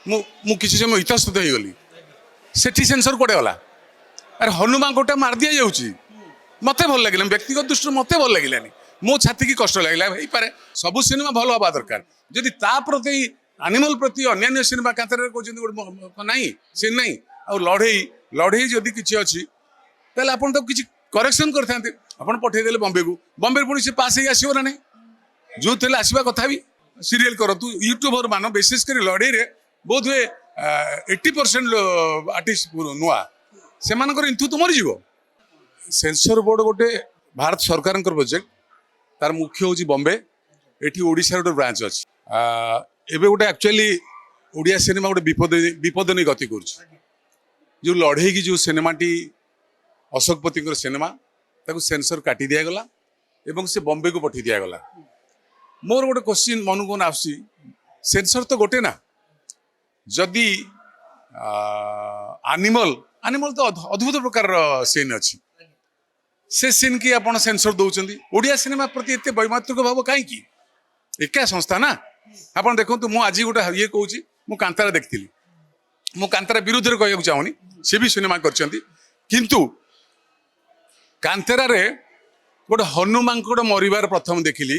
मु किसी समय इतस्तत हो गली सेठी सेंसर कोड़े गला अरे हनुमान गोटा मार दिया जाऊँगी मत भल लगे व्यक्तिगत दृष्टि मत भल लगे मो छाती की कष्ट लगे हो पारे सब सिनेमा भल हवा दरकार जदि ता प्रति एनिमल प्रति अन्य सिनेमा कांतर कहते ना सी ना आ लड़े लड़े जदि किसी अच्छी ताल आप किसी करेक्शन करते आप पठेदेले बम्बे को बम्बे पुणी से पास आसो ना नहीं जो थे आसवा कथा भी सीरियल करतु यूट्यूबर मान विशेषकर लड़े बहुत हुए 80% आर्टिस्ट नुआ से इंथु तो मरीज सेंसर बोर्ड गोटे भारत सरकार प्रोजेक्ट तार मुख्य हूँ बॉम्बे एटी ओडिशा गोटे ब्रांच अच्छी एबे गोटे एक्चुअली ओडिया सिनेमा गोटे विपद नहीं गति कर जो लड़े की जो सिनेमाटी अशोकपति सिनेमा ताको सेंसर काटी दिगला एवं से बॉम्बे को पठे दिगला मोर गोटे क्वेश्चन मन को आसी सेंसर तो गोटे ना जदि एनिमल एनिमल तो अद्भुत प्रकार सीन अच्छी से सीन की आप सेंसर दौरान ओडिया सिनेमा प्रति एत वैमात्रिक भाव कहीं एका संस्था ना आप देखो मुझे आज गोटे ये कहूँ मु कांतारा देखी मु कांतारा विरुद्ध कहूँ चाहूनी सी भी सिनेमा किंतु कांतारा रे गोटे हनुमान गोटे मरबार प्रथम देखिली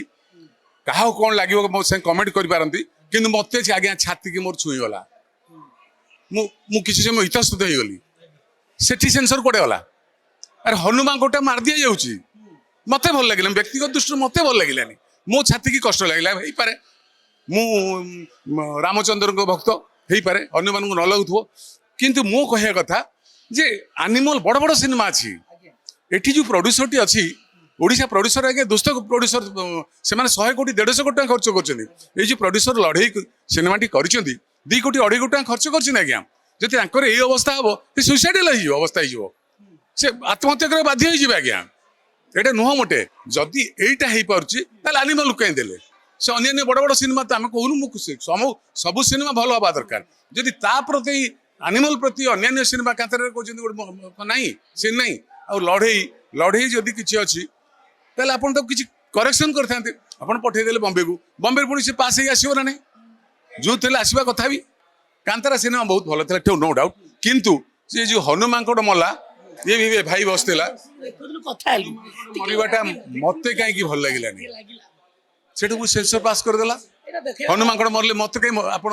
क्या कौन लगे मो से कमेंट करपारती कि मत आज्ञा छाती की मोर छुईगला मु किसी समय इतस्तत हो गली सेठी सेंसर कोड़े गला अरे हनुमान गोटा मार दिया जाऊँगी मत भल लगे व्यक्तिगत दृष्टि मत भल लगे मो छाती की कष्ट लगे हो पारे मु रामचंद्र भक्त हो पारे हनुमान को न लगुव किंतु मो कह कथा जे एनिमल बड़ बड़ सिनेमा अच्छी एठी जो प्रोड्यूसर टी अच्छी ओडिशा प्रोड्यूसर आगे दोस्त प्रोड्यूसर से 100 कोटी 150 कोटी खर्च कर जो प्रोड्यूसर लड़े सिनेमा टी कर 2 कोटी 2.5 कोटी खर्च कर आज्ञा जब ये अवस्था हम तो सुइसाइडल अवस्था हो आत्महत्या कर बाध्य हो आज्ञा यहाँ नुह मोटे जदि यहीटा हो पार्टी एनिमल कहीं देले से अन्य बड़ बड़ सिनेमा तो आम कहूँ सब सिनेमा भल हवा दरकार जदि ता प्रति एनिमल प्रति अन्य सिनेमा कांतर कहते ना सी ना आ लड़े लड़े जदि किसी अच्छी ताल आप किसी करेक्शन करते आप पठेदेले बम्बे को बम्बे पुणी से पास आसो ना नहीं जो थे आसवा कथा भी कांतारा सिनेमा बहुत भल था नो डाउट किंतु से जो हनुमान कोट मला ये भी भाई बसला मरवाटा मत कहीं भल लगे से सेंसर पास करदेला हनुमान कोट मरले मत कहीं आप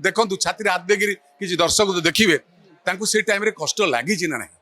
देखु छाती हाथ देकर किसी दर्शक देखिए से टाइम कष्ट लगी ना नहीं।